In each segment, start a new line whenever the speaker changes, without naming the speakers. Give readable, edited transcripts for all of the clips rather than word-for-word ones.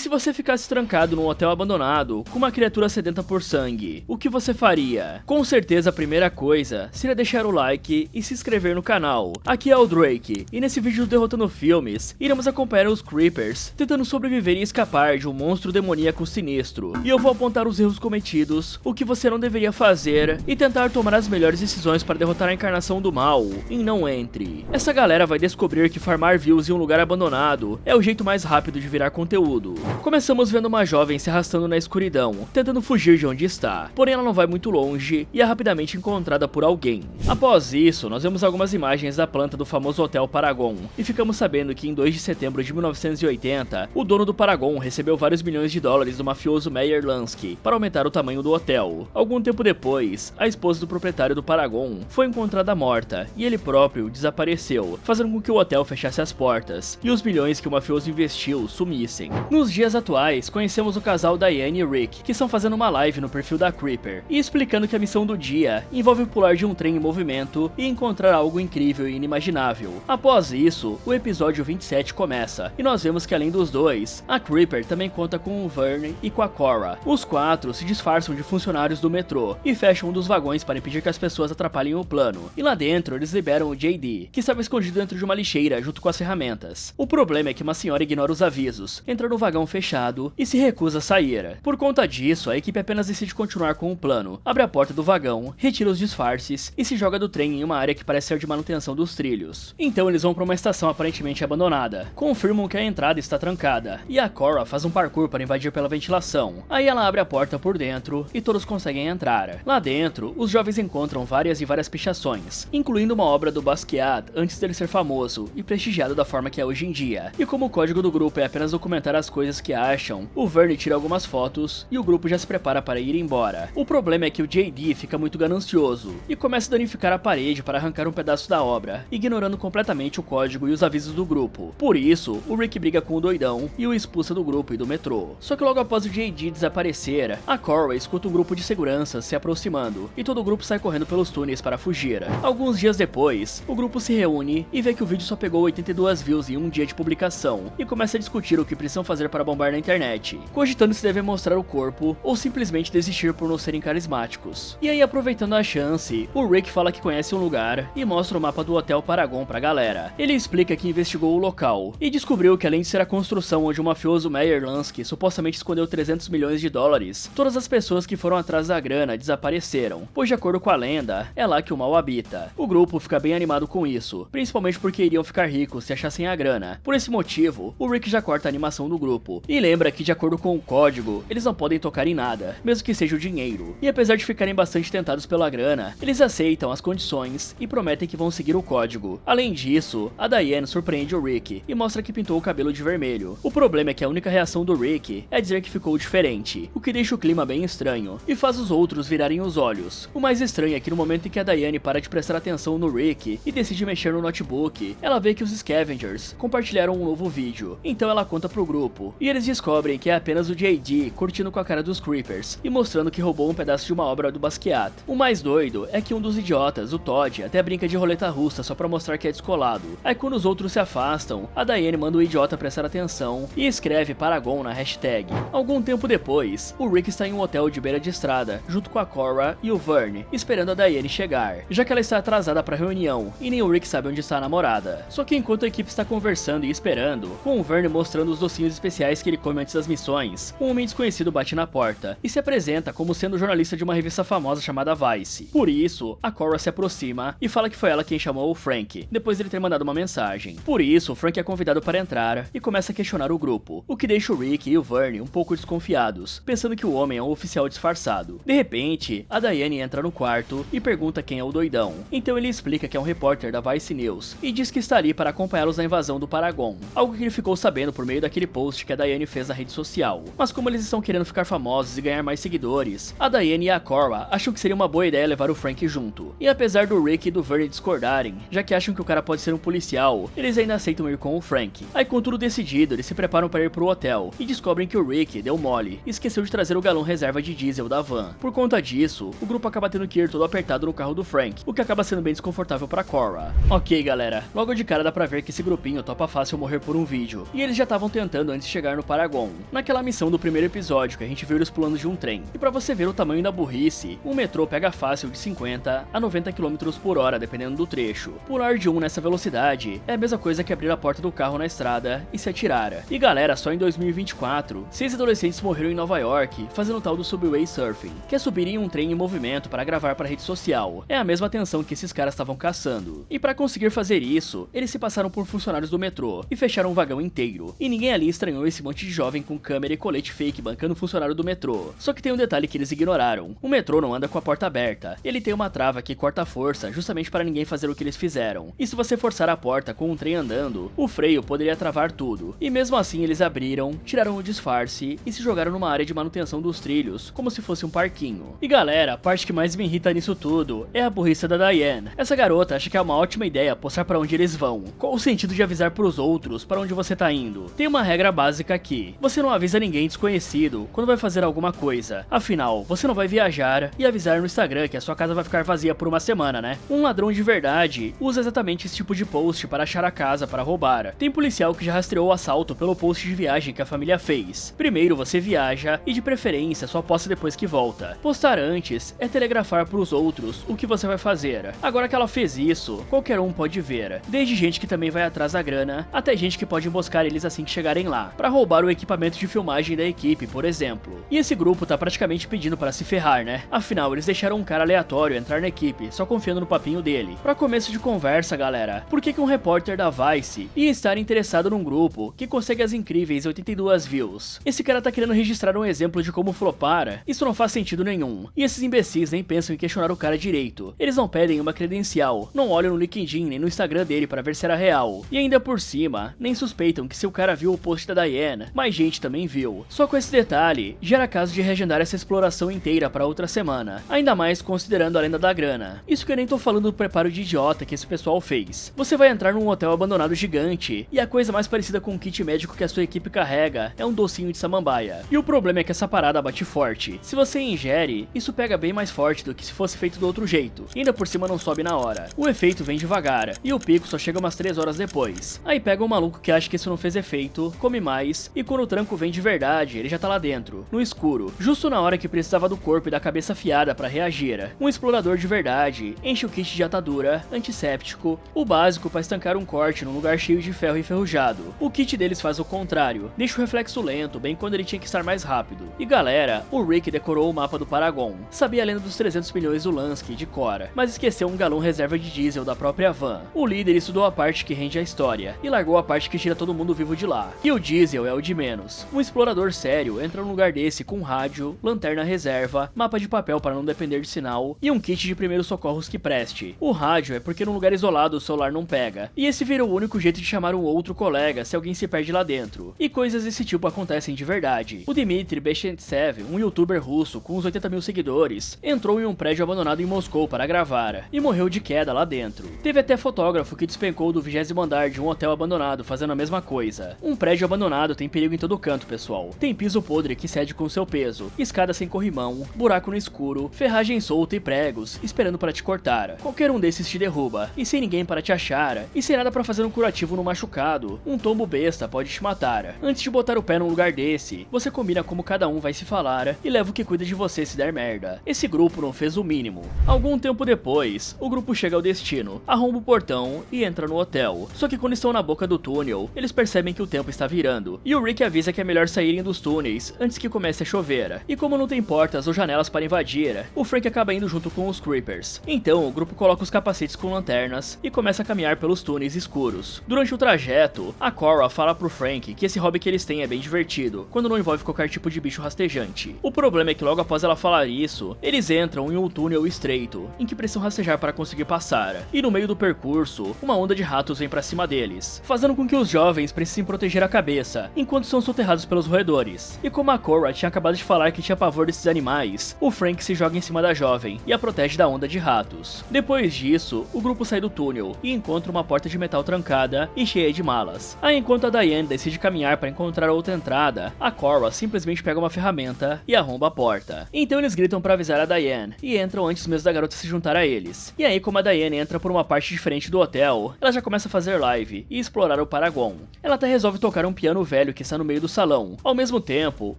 se você ficasse trancado num hotel abandonado com uma criatura sedenta por sangue, o que você faria? Com certeza a primeira coisa seria deixar o like e se inscrever no canal. Aqui é o Drake, e nesse vídeo do Derrotando Filmes, iremos acompanhar os Creepers tentando sobreviver e escapar de um monstro demoníaco sinistro. E eu vou apontar os erros cometidos, o que você não deveria fazer e tentar tomar as melhores decisões para derrotar a encarnação do mal em Não Entre. Essa galera vai descobrir que farmar views em um lugar abandonado é o jeito mais rápido de virar conteúdo. Começamos vendo uma jovem se arrastando na escuridão, tentando fugir de onde está, porém ela não vai muito longe e é rapidamente encontrada por alguém. Após isso, nós vemos algumas imagens da planta do famoso Hotel Paragon, e ficamos sabendo que em 2 de setembro de 1980, o dono do Paragon recebeu vários milhões de dólares do mafioso Meyer Lansky para aumentar o tamanho do hotel. Algum tempo depois, a esposa do proprietário do Paragon foi encontrada morta, e ele próprio desapareceu, fazendo com que o hotel fechasse as portas, e os milhões que o mafioso investiu sumissem. Nos dias atuais, conhecemos o casal Diane e Rick, que estão fazendo uma live no perfil da Creeper, e explicando que a missão do dia envolve pular de um trem em movimento e encontrar algo incrível e inimaginável. Após isso, o episódio 27 começa, e nós vemos que além dos dois, a Creeper também conta com o Vern e com a Cora. Os quatro se disfarçam de funcionários do metrô, e fecham um dos vagões para impedir que as pessoas atrapalhem o plano, e lá dentro eles liberam o JD, que estava escondido dentro de uma lixeira junto com as ferramentas. O problema é que uma senhora ignora os avisos, entra no vagão fechado e se recusa a sair. Por conta disso, a equipe apenas decide continuar com o plano, abre a porta do vagão, retira os disfarces e se joga do trem em uma área que parece ser de manutenção dos trilhos. Então eles vão para uma estação aparentemente abandonada, confirmam que a entrada está trancada, e a Cora faz um parkour para invadir pela ventilação. Aí ela abre a porta por dentro e todos conseguem entrar. Lá dentro, os jovens encontram várias pichações, incluindo uma obra do Basquiat antes dele ser famoso e prestigiado da forma que é hoje em dia. E como o código do grupo é apenas documentar as coisas que acham, o Vern tira algumas fotos e o grupo já se prepara para ir embora. O problema é que o JD fica muito ganancioso e começa a danificar a parede para arrancar um pedaço da obra, ignorando completamente o código e os avisos do grupo. Por isso, o Rick briga com o doidão e o expulsa do grupo e do metrô. Só que logo após o JD desaparecer, a Cora escuta um grupo de segurança se aproximando e todo o grupo sai correndo pelos túneis para fugir. Alguns dias depois, o grupo se reúne e vê que o vídeo só pegou 82 views em um dia de publicação e começa a discutir o que precisam fazer para bombar na internet, cogitando se devem mostrar o corpo ou simplesmente desistir por não serem carismáticos. E aí, aproveitando a chance, o Rick fala que conhece um lugar e mostra o mapa do Hotel Paragon pra galera. Ele explica que investigou o local e descobriu que além de ser a construção onde o mafioso Meyer Lansky supostamente escondeu 300 milhões de dólares, todas as pessoas que foram atrás da grana desapareceram, pois de acordo com a lenda, é lá que o mal habita. O grupo fica bem animado com isso, principalmente porque iriam ficar ricos se achassem a grana. Por esse motivo, o Rick já corta a animação do grupo e lembra que de acordo com o código, eles não podem tocar em nada, mesmo que seja o dinheiro. E apesar de ficarem bastante tentados pela grana, eles aceitam as condições e prometem que vão seguir o código. Além disso, a Diane surpreende o Rick e mostra que pintou o cabelo de vermelho. O problema é que a única reação do Rick é dizer que ficou diferente, o que deixa o clima bem estranho e faz os outros virarem os olhos. O mais estranho é que no momento em que a Diane para de prestar atenção no Rick e decide mexer no notebook, ela vê que os Scavengers compartilharam um novo vídeo, então ela conta pro grupo, e eles descobrem que é apenas o JD curtindo com a cara dos Creepers e mostrando que roubou um pedaço de uma obra do Basquiat. O mais doido é que um dos idiotas, o Todd, até brinca de roleta russa só pra mostrar que é descolado. Aí quando os outros se afastam, a Diane manda o idiota prestar atenção e escreve Paragon na hashtag. Algum tempo depois, o Rick está em um hotel de beira de estrada, junto com a Cora e o Vern, esperando a Diane chegar, já que ela está atrasada pra reunião e nem o Rick sabe onde está a namorada. Só que enquanto a equipe está conversando e esperando, com o Vern mostrando os docinhos especiais que ele come antes das missões, um homem desconhecido bate na porta e se apresenta como sendo jornalista de uma revista famosa chamada Vice. Por isso, a Cora se aproxima e fala que foi ela quem chamou o Frank, depois dele ter mandado uma mensagem. Por isso, o Frank é convidado para entrar e começa a questionar o grupo, o que deixa o Rick e o Vern um pouco desconfiados, pensando que o homem é um oficial disfarçado. De repente, a Diane entra no quarto e pergunta quem é o doidão. Então ele explica que é um repórter da Vice News e diz que está ali para acompanhá-los na invasão do Paragon, algo que ele ficou sabendo por meio daquele post que a Diane fez na rede social. Mas como eles estão querendo ficar famosos e ganhar mais seguidores, a Diane e a Cora acham que seria uma boa ideia levar o Frank junto. E apesar do Rick e do Vern discordarem, já que acham que o cara pode ser um policial, eles ainda aceitam ir com o Frank. Aí com tudo decidido, eles se preparam para ir pro hotel e descobrem que o Rick deu mole e esqueceu de trazer o galão reserva de diesel da van. Por conta disso, o grupo acaba tendo que ir todo apertado no carro do Frank, o que acaba sendo bem desconfortável pra Cora. Ok galera, logo de cara dá pra ver que esse grupinho topa fácil morrer por um vídeo, e eles já estavam tentando antes de chegar chegar no Paragon, naquela missão do primeiro episódio que a gente viu eles pulando de um trem. E pra você ver o tamanho da burrice, o metrô pega fácil de 50 a 90 km por hora, dependendo do trecho. Pular de um nessa velocidade é a mesma coisa que abrir a porta do carro na estrada e se atirar. E galera, só em 2024, 6 adolescentes morreram em Nova York fazendo o tal do Subway Surfing, que é subir em um trem em movimento para gravar para rede social. É a mesma atenção que esses caras estavam caçando. E para conseguir fazer isso, eles se passaram por funcionários do metrô e fecharam um vagão inteiro. E ninguém ali estranhou esse monte de jovem com câmera e colete fake bancando o funcionário do metrô. Só que tem um detalhe que eles ignoraram. O metrô não anda com a porta aberta. Ele tem uma trava que corta a força justamente para ninguém fazer o que eles fizeram. E se você forçar a porta com um trem andando, o freio poderia travar tudo. E mesmo assim eles abriram, tiraram o disfarce e se jogaram numa área de manutenção dos trilhos, como se fosse um parquinho. E galera, a parte que mais me irrita nisso tudo é a burrice da Diane. Essa garota acha que é uma ótima ideia postar para onde eles vão. Qual o sentido de avisar pros outros para onde você tá indo? Tem uma regra básica aqui. Você não avisa ninguém desconhecido quando vai fazer alguma coisa. Afinal, você não vai viajar e avisar no Instagram que a sua casa vai ficar vazia por uma semana, né? Um ladrão de verdade usa exatamente esse tipo de post para achar a casa para roubar. Tem policial que já rastreou o assalto pelo post de viagem que a família fez. Primeiro você viaja e de preferência só posta depois que volta. Postar antes é telegrafar pros outros o que você vai fazer. Agora que ela fez isso, qualquer um pode ver. Desde gente que também vai atrás da grana, até gente que pode emboscar eles assim que chegarem lá, para roubar o equipamento de filmagem da equipe, por exemplo. E esse grupo tá praticamente pedindo para se ferrar, né? Afinal, eles deixaram um cara aleatório entrar na equipe, só confiando no papinho dele. Pra começo de conversa, galera, por que um repórter da Vice ia estar interessado num grupo que consegue as incríveis 82 views? Esse cara tá querendo registrar um exemplo de como flopar? Isso não faz sentido nenhum. E esses imbecis nem pensam em questionar o cara direito. Eles não pedem uma credencial, não olham no LinkedIn nem no Instagram dele para ver se era real. E ainda por cima, nem suspeitam que se o cara viu o post da Diane, mais gente também viu. Só com esse detalhe, já era caso de reagendar essa exploração inteira para outra semana. Ainda mais considerando a lenda da grana. Isso que eu nem tô falando do preparo de idiota que esse pessoal fez. Você vai entrar num hotel abandonado gigante, e a coisa mais parecida com um kit médico que a sua equipe carrega é um docinho de samambaia. E o problema é que essa parada bate forte. Se você ingere, isso pega bem mais forte do que se fosse feito do outro jeito. E ainda por cima não sobe na hora. O efeito vem devagar, e o pico só chega umas 3 horas depois. Aí pega um maluco que acha que isso não fez efeito, come mais, e quando o tranco vem de verdade, ele já tá lá dentro, no escuro, justo na hora que precisava do corpo e da cabeça afiada pra reagir. Um explorador de verdade enche o kit de atadura, antisséptico, o básico pra estancar um corte num lugar cheio de ferro enferrujado. O kit deles faz o contrário, deixa o reflexo lento, bem quando ele tinha que estar mais rápido. E galera, o Rick decorou o mapa do Paragon, sabia a lenda dos 300 milhões do Lansky de cor, mas esqueceu um galão reserva de diesel da própria van. O líder estudou a parte que rende a história, e largou a parte que tira todo mundo vivo de lá. E o diesel é o de menos. Um explorador sério entra num lugar desse com rádio, lanterna reserva, mapa de papel para não depender de sinal, e um kit de primeiros socorros que preste. O rádio é porque num lugar isolado o celular não pega, e esse vira o único jeito de chamar um outro colega se alguém se perde lá dentro. E coisas desse tipo acontecem de verdade. O Dmitry Beshentsev, um youtuber russo com uns 80 mil seguidores, entrou em um prédio abandonado em Moscou para gravar, e morreu de queda lá dentro. Teve até fotógrafo que despencou do 20º andar de um hotel abandonado fazendo a mesma coisa. Um prédio abandonado tem perigo em todo canto, pessoal. Tem piso podre que cede com seu peso, escada sem corrimão, buraco no escuro, ferragem solta e pregos esperando para te cortar. Qualquer um desses te derruba, e sem ninguém para te achar, e sem nada para fazer um curativo no machucado, um tombo besta pode te matar. Antes de botar o pé num lugar desse, você combina como cada um vai se falar e leva o que cuida de você se der merda. Esse grupo não fez o mínimo. Algum tempo depois, o grupo chega ao destino, arromba o portão e entra no hotel. Só que quando estão na boca do túnel, eles percebem que o tempo está virando, e o Rick avisa que é melhor saírem dos túneis antes que comece a chover. E como não tem portas ou janelas para invadir, o Frank acaba indo junto com os Creepers. Então o grupo coloca os capacetes com lanternas e começa a caminhar pelos túneis escuros. Durante o trajeto, a Cora fala pro Frank que esse hobby que eles têm é bem divertido, quando não envolve qualquer tipo de bicho rastejante. O problema é que logo após ela falar isso, eles entram em um túnel estreito, em que precisam rastejar para conseguir passar. E no meio do percurso, uma onda de ratos vem pra cima deles, fazendo com que os jovens precisem proteger a cabeça, enquanto são soterrados pelos roedores. E como a Cora tinha acabado de falar que tinha pavor desses animais, o Frank se joga em cima da jovem e a protege da onda de ratos. Depois disso, o grupo sai do túnel e encontra uma porta de metal trancada e cheia de malas. Aí enquanto a Diane decide caminhar para encontrar outra entrada, a Cora simplesmente pega uma ferramenta e arromba a porta. Então eles gritam para avisar a Diane e entram antes mesmo da garota se juntar a eles. E aí como a Diane entra por uma parte diferente do hotel, ela já começa a fazer live e explorar o Paragon. Ela até resolve tocar um piano velho velho que está no meio do salão. Ao mesmo tempo,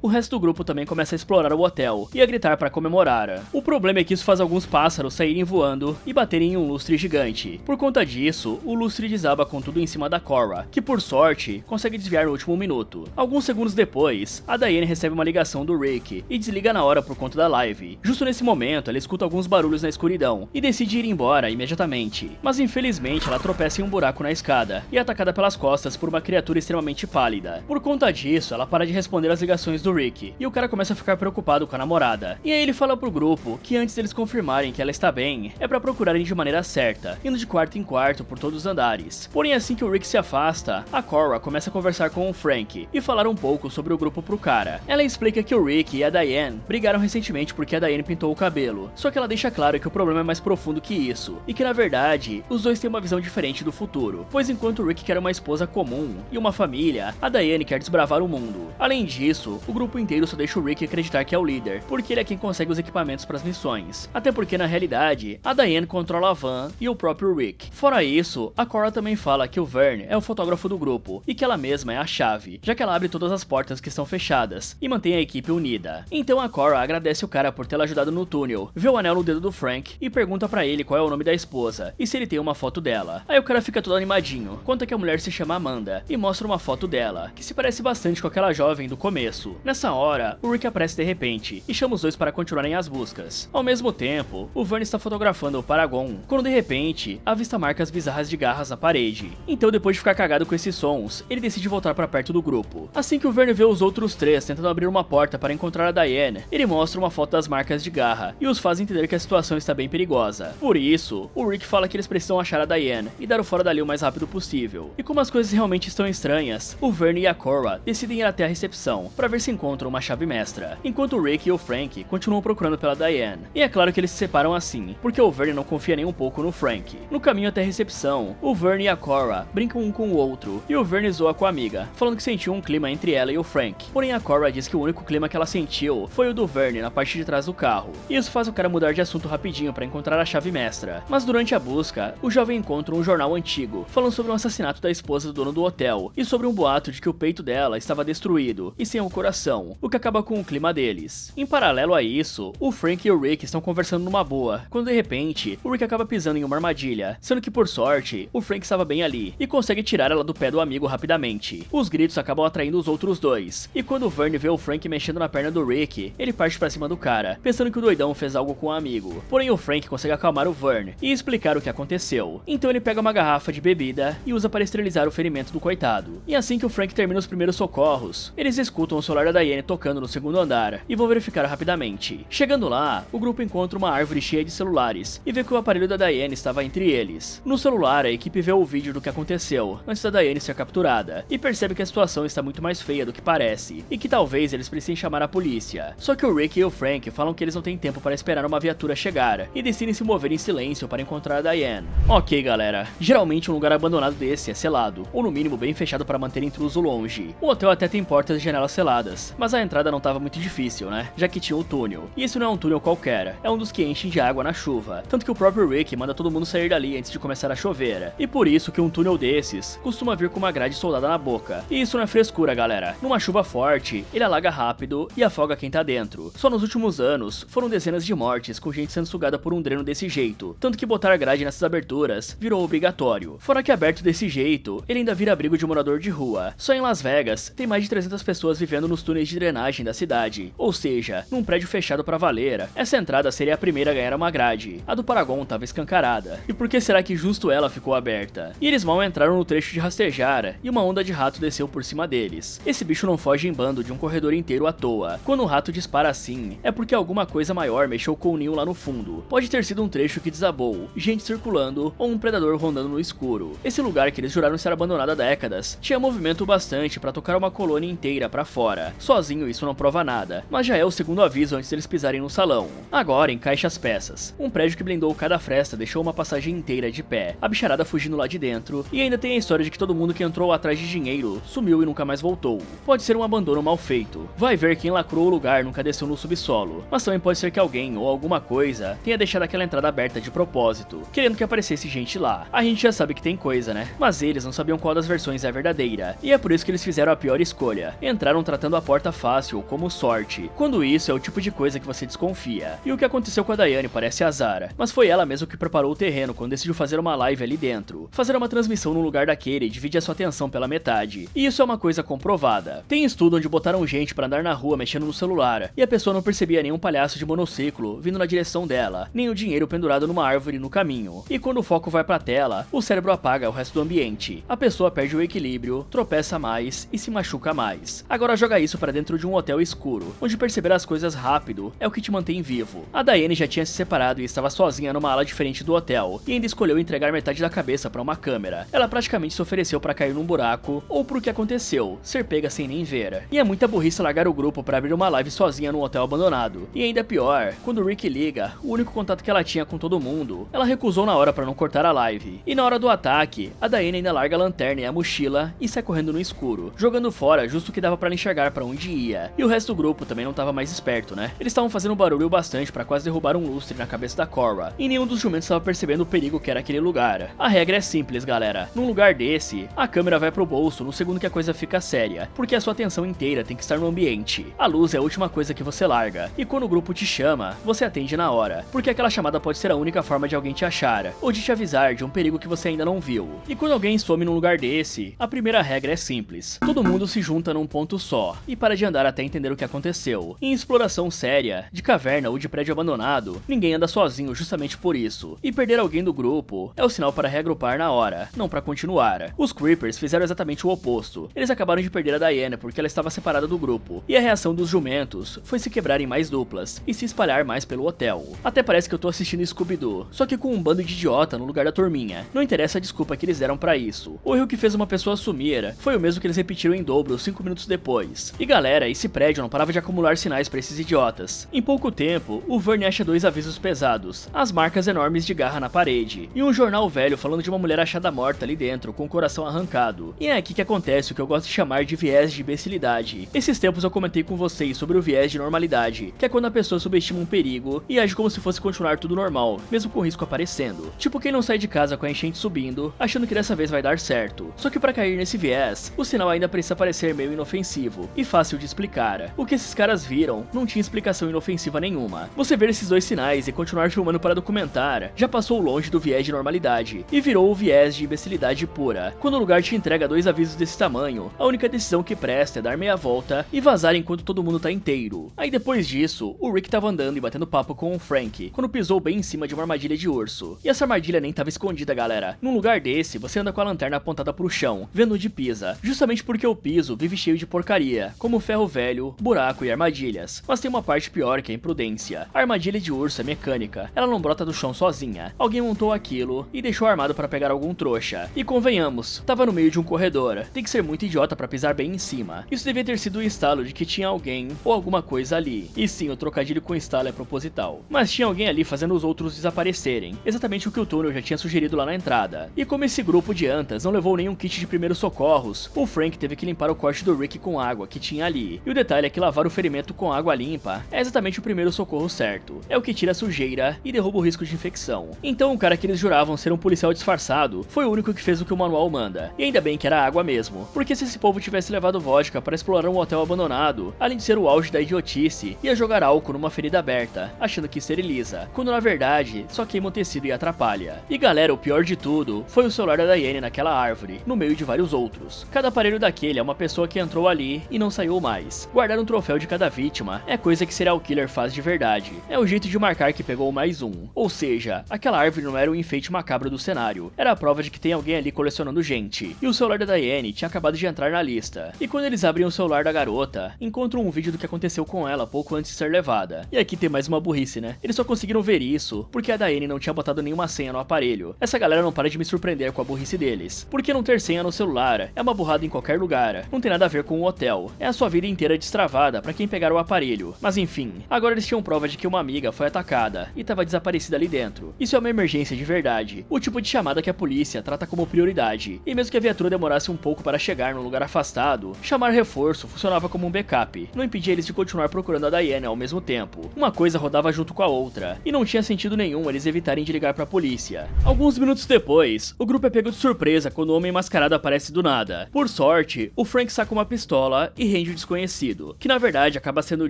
o resto do grupo também começa a explorar o hotel e a gritar para comemorar. O problema é que isso faz alguns pássaros saírem voando e baterem em um lustre gigante. Por conta disso, o lustre desaba com tudo em cima da Cora, que por sorte consegue desviar no último minuto. Alguns segundos depois, a Diane recebe uma ligação do Rick e desliga na hora por conta da live. Justo nesse momento, ela escuta alguns barulhos na escuridão e decide ir embora imediatamente. Mas infelizmente ela tropeça em um buraco na escada e é atacada pelas costas por uma criatura extremamente pálida. Por conta disso, ela para de responder às ligações do Rick e o cara começa a ficar preocupado com a namorada. E aí ele fala pro grupo que antes deles confirmarem que ela está bem, é pra procurarem de maneira certa, indo de quarto em quarto por todos os andares. Porém, assim que o Rick se afasta, a Cora começa a conversar com o Frank e falar um pouco sobre o grupo pro cara. Ela explica que o Rick e a Diane brigaram recentemente porque a Diane pintou o cabelo, só que ela deixa claro que o problema é mais profundo que isso, e que na verdade, os dois têm uma visão diferente do futuro, pois enquanto o Rick quer uma esposa comum e uma família, a Diane quer desbravar o mundo. Além disso, o grupo inteiro só deixa o Rick acreditar que é o líder, porque ele é quem consegue os equipamentos para as missões, até porque na realidade, a Diane controla a van e o próprio Rick. Fora isso, a Cora também fala que o Vern é o fotógrafo do grupo e que ela mesma é a chave, já que ela abre todas as portas que estão fechadas e mantém a equipe unida. Então a Cora agradece o cara por tê-la ajudado no túnel, vê o anel no dedo do Frank e pergunta pra ele qual é o nome da esposa e se ele tem uma foto dela. Aí o cara fica todo animadinho, conta que a mulher se chama Amanda e mostra uma foto dela, que se parece bastante com aquela jovem do começo. Nessa hora, o Rick aparece de repente e chama os dois para continuarem as buscas. Ao mesmo tempo, o Vern está fotografando o Paragon, quando de repente, avista marcas bizarras de garras na parede. Então depois de ficar cagado com esses sons, ele decide voltar para perto do grupo. Assim que o Vern vê os outros três tentando abrir uma porta para encontrar a Diane, ele mostra uma foto das marcas de garra e os faz entender que a situação está bem perigosa. Por isso, o Rick fala que eles precisam achar a Diane e dar o fora dali o mais rápido possível. E como as coisas realmente estão estranhas, o Vern e a Cora decidem ir até a recepção para ver se encontram uma chave mestra, enquanto o Rick e o Frank continuam procurando pela Diane. E é claro que eles se separam assim, porque o Vern não confia nem um pouco no Frank. No caminho até a recepção, o Vern e a Cora brincam um com o outro, e o Vern zoa com a amiga, falando que sentiu um clima entre ela e o Frank. Porém a Cora diz que o único clima que ela sentiu foi o do Vern na parte de trás do carro. E isso faz o cara mudar de assunto rapidinho para encontrar a chave mestra. Mas durante a busca, o jovem encontra um jornal antigo, falando sobre o assassinato da esposa do dono do hotel, e sobre um boato de que o peito dela estava destruído, e sem o coração, o que acaba com o clima deles. Em paralelo a isso, o Frank e o Rick estão conversando numa boa, quando de repente, o Rick acaba pisando em uma armadilha, sendo que por sorte, o Frank estava bem ali, e consegue tirar ela do pé do amigo rapidamente. Os gritos acabam atraindo os outros dois, e quando o Vern vê o Frank mexendo na perna do Rick, ele parte pra cima do cara, pensando que o doidão fez algo com o amigo. Porém o Frank consegue acalmar o Vern e explicar o que aconteceu. Então ele pega uma garrafa de bebida e usa para esterilizar o ferimento do coitado. E assim que o Frank termina os primeiros socorros, eles escutam o celular da Diane tocando no segundo andar e vão verificar rapidamente. Chegando lá, o grupo encontra uma árvore cheia de celulares e vê que o aparelho da Diane estava entre eles. No celular, a equipe vê o vídeo do que aconteceu antes da Diane ser capturada e percebe que a situação está muito mais feia do que parece e que talvez eles precisem chamar a polícia. Só que o Rick e o Frank falam que eles não têm tempo para esperar uma viatura chegar e decidem se mover em silêncio para encontrar a Diane. Ok, galera, geralmente um lugar abandonado desse é selado, ou no mínimo bem fechado para manter intruso longe. O hotel até tem portas e janelas seladas, mas a entrada não estava muito difícil, né? Já que tinha o túnel. E esse não é um túnel qualquer, é um dos que enchem de água na chuva, tanto que o próprio Rick manda todo mundo sair dali antes de começar a chover. E por isso que um túnel desses costuma vir com uma grade soldada na boca. E isso não é frescura, galera. Numa chuva forte, ele alaga rápido e afoga quem tá dentro. Só nos últimos anos, foram dezenas de mortes com gente sendo sugada por um dreno desse jeito, tanto que botar grade nessas aberturas virou obrigatório. Fora que aberto desse jeito, ele ainda vira abrigo de morador de rua. Só em Las Vegas, tem mais de 300 pessoas vivendo nos túneis de drenagem da cidade. Ou seja, num prédio fechado pra valer, essa entrada seria a primeira a ganhar uma grade. A do Paragon tava escancarada. E por que será que justo ela ficou aberta? E eles mal entraram no trecho de rastejar, e uma onda de rato desceu por cima deles. Esse bicho não foge em bando de um corredor inteiro à toa. Quando um rato dispara assim, é porque alguma coisa maior mexeu com o ninho lá no fundo. Pode ter sido um trecho que desabou, gente circulando, ou um predador rondando no escuro. Esse lugar que eles juraram ser abandonado há décadas, tinha movimento bastante pra tocar uma colônia inteira pra fora. Sozinho isso não prova nada, mas já é o segundo aviso antes deles pisarem no salão. Agora encaixa as peças. Um prédio que blindou cada fresta deixou uma passagem inteira de pé, a bicharada fugindo lá de dentro, e ainda tem a história de que todo mundo que entrou atrás de dinheiro sumiu e nunca mais voltou. Pode ser um abandono mal feito. Vai ver quem lacrou o lugar nunca desceu no subsolo, mas também pode ser que alguém ou alguma coisa tenha deixado aquela entrada aberta de propósito, querendo que aparecesse gente lá. A gente já sabe que tem coisa, né? Mas eles não sabiam qual das versões é verdadeira, e é por isso isso que eles fizeram a pior escolha. Entraram tratando a porta fácil como sorte, quando isso é o tipo de coisa que você desconfia. E o que aconteceu com a Daiane parece azar, mas foi ela mesma que preparou o terreno quando decidiu fazer uma live ali dentro, fazer uma transmissão num lugar daquele e dividir a sua atenção pela metade. E isso é uma coisa comprovada. Tem estudo onde botaram gente pra andar na rua mexendo no celular, e a pessoa não percebia nenhum palhaço de monociclo vindo na direção dela, nem o dinheiro pendurado numa árvore no caminho. E quando o foco vai pra tela, o cérebro apaga o resto do ambiente. A pessoa perde o equilíbrio, tropeça mais e se machuca mais. Agora joga isso pra dentro de um hotel escuro, onde perceber as coisas rápido é o que te mantém vivo. A Daiane já tinha se separado e estava sozinha numa ala diferente do hotel, e ainda escolheu entregar metade da cabeça pra uma câmera. Ela praticamente se ofereceu pra cair num buraco, ou pro que aconteceu, ser pega sem nem ver. E é muita burrice largar o grupo pra abrir uma live sozinha num hotel abandonado. E ainda pior, quando o Rick liga, o único contato que ela tinha com todo mundo, ela recusou na hora pra não cortar a live. E na hora do ataque, a Daiane ainda larga a lanterna e a mochila e sai correndo no escuro, jogando fora justo o que dava pra ela enxergar pra onde ia. E o resto do grupo também não tava mais esperto, né? Eles estavam fazendo barulho bastante pra quase derrubar um lustre na cabeça da Cora, e nenhum dos jumentos estava percebendo o perigo que era aquele lugar. A regra é simples, galera. Num lugar desse, a câmera vai pro bolso no segundo que a coisa fica séria, porque a sua atenção inteira tem que estar no ambiente. A luz é a última coisa que você larga, e quando o grupo te chama, você atende na hora, porque aquela chamada pode ser a única forma de alguém te achar, ou de te avisar de um perigo que você ainda não viu. E quando alguém some num lugar desse, a primeira regra é simples. Todo mundo se junta num ponto só, e para de andar até entender o que aconteceu. Em exploração séria, de caverna ou de prédio abandonado, ninguém anda sozinho justamente por isso. E perder alguém do grupo é o sinal para reagrupar na hora, não para continuar. Os Creepers fizeram exatamente o oposto. Eles acabaram de perder a Diana porque ela estava separada do grupo, e a reação dos jumentos foi se quebrar em mais duplas e se espalhar mais pelo hotel. Até parece que eu tô assistindo Scooby-Doo, só que com um bando de idiota no lugar da turminha. Não interessa a desculpa que eles deram pra isso. O erro que fez uma pessoa sumir foi o mesmo que eles repetiram em dobro 5 minutos depois. E galera, esse prédio não parava de acumular sinais pra esses idiotas. Em pouco tempo, o Vern acha 2 avisos pesados, as marcas enormes de garra na parede, e um jornal velho falando de uma mulher achada morta ali dentro, com o coração arrancado. E é aqui que acontece o que eu gosto de chamar de viés de imbecilidade. Esses tempos eu comentei com vocês sobre o viés de normalidade, que é quando a pessoa subestima um perigo e age como se fosse continuar tudo normal, mesmo com o risco aparecendo. Tipo quem não sai de casa com a enchente subindo, achando que dessa vez vai dar certo. Só que pra cair nesse viés, o sinal ainda precisa parecer meio inofensivo e fácil de explicar. O que esses caras viram não tinha explicação inofensiva nenhuma. Você ver esses 2 sinais e continuar filmando para documentar já passou longe do viés de normalidade e virou o viés de imbecilidade pura. Quando o lugar te entrega 2 avisos desse tamanho, a única decisão que presta é dar meia volta e vazar enquanto todo mundo tá inteiro. Aí depois disso, o Rick tava andando e batendo papo com o Frank, quando pisou bem em cima de uma armadilha de urso. E essa armadilha nem tava escondida, galera. Num lugar desse, você anda com a lanterna apontada pro chão, vendo onde pisa, justamente porque o piso vive cheio de porcaria, como ferro velho, buraco e armadilhas. Mas tem uma parte pior que a imprudência. A armadilha de urso é mecânica, ela não brota do chão sozinha. Alguém montou aquilo e deixou armado para pegar algum trouxa. E convenhamos, tava no meio de um corredor, tem que ser muito idiota pra pisar bem em cima. Isso devia ter sido o estalo de que tinha alguém ou alguma coisa ali. E sim, o trocadilho com estalo é proposital. Mas tinha alguém ali fazendo os outros desaparecerem, exatamente o que o túnel já tinha sugerido lá na entrada. E como esse grupo de antas não levou nenhum kit de primeiros socorros, o Frank teve que limpar o corte do Rick com água que tinha ali. E o detalhe é que lavar o ferimento com água limpa é exatamente o primeiro socorro certo. É o que tira a sujeira e derruba o risco de infecção. Então o cara que eles juravam ser um policial disfarçado foi o único que fez o que o manual manda. E ainda bem que era água mesmo, porque se esse povo tivesse levado vodka para explorar um hotel abandonado, além de ser o auge da idiotice, ia jogar álcool numa ferida aberta, achando que esteriliza, quando na verdade só queima o tecido e atrapalha. E galera, o pior de tudo foi o celular da Diane naquela árvore, no meio de vários outros. Cada aparelho daquele é uma pessoa que entrou ali e não saiu mais. Guardar um troféu de cada vítima é coisa que serial killer faz de verdade. É o jeito de marcar que pegou mais um. Ou seja, aquela árvore não era o enfeite macabro do cenário, era a prova de que tem alguém ali colecionando gente. E o celular da Diane tinha acabado de entrar na lista. E quando eles abrem o celular da garota, encontram um vídeo do que aconteceu com ela pouco antes de ser levada. E aqui tem mais uma burrice, né? Eles só conseguiram ver isso porque a Diane não tinha botado nenhuma senha no aparelho. Essa galera não para de me surpreender com a burrice deles. Porque não ter senha no celular é uma burrada em qualquer lugar. Não tem nada a ver com o hotel. É a sua vida inteira destravada pra quem pegar o aparelho. Mas enfim, agora eles tinham prova de que uma amiga foi atacada e tava desaparecida ali dentro. Isso é uma emergência de verdade. O tipo de chamada que a polícia trata como prioridade. E mesmo que a viatura demorasse um pouco para chegar num lugar afastado, chamar reforço funcionava como um backup. Não impedia eles de continuar procurando a Diana ao mesmo tempo. Uma coisa rodava junto com a outra. E não tinha sentido nenhum eles evitarem de ligar pra polícia. Alguns minutos depois, o grupo é pego de surpresa quando o homem mascarado aparece do nada. Por sorte, o Frank saca uma pistola e rende o desconhecido, que na verdade acaba sendo o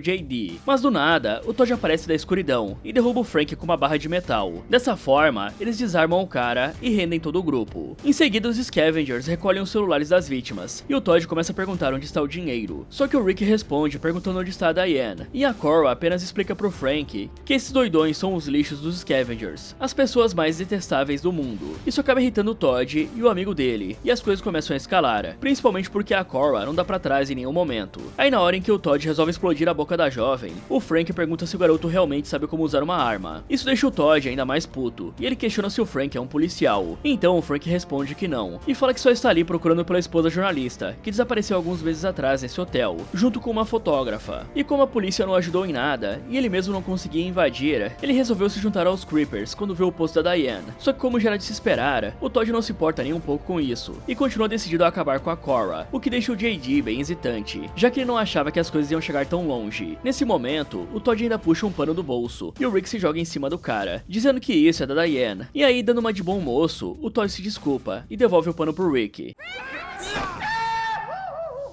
JD. Mas do nada, o Todd aparece da escuridão e derruba o Frank com uma barra de metal. Dessa forma, eles desarmam o cara e rendem todo o grupo. Em seguida, os Scavengers recolhem os celulares das vítimas, e o Todd começa a perguntar onde está o dinheiro. Só que o Rick responde perguntando onde está a Diane, e a Cora apenas explica pro Frank que esses doidões são os lixos dos Scavengers, as pessoas mais detestáveis do mundo. Isso acaba irritando o Todd e o amigo dele, e as coisas começam a escalar, principalmente porque a Cora não dá pra trás em nenhum momento. Aí na hora em que o Todd resolve explodir a boca da jovem, o Frank pergunta se o garoto realmente sabe como usar uma arma. Isso deixa o Todd ainda mais puto, e ele questiona se o Frank é um policial. Então o Frank responde que não, e fala que só está ali procurando pela esposa jornalista, que desapareceu alguns meses atrás nesse hotel, junto com uma fotógrafa. E como a polícia não ajudou em nada, e ele mesmo não conseguia invadir, ele resolveu se juntar aos Creepers quando viu o posto da Diane. Só que como já era de se esperar, o Todd não se importa nem um pouco com isso, e continua decidido a acabar com a Cora, o que deixa o JD bem hesitante, já que ele não achava que as coisas iam chegar tão longe. Nesse momento, o Todd ainda puxa um pano do bolso, e o Rick se joga em cima do cara, dizendo que isso é da Diane. E aí, dando uma de bom moço, o Todd se desculpa e devolve o pano pro Rick.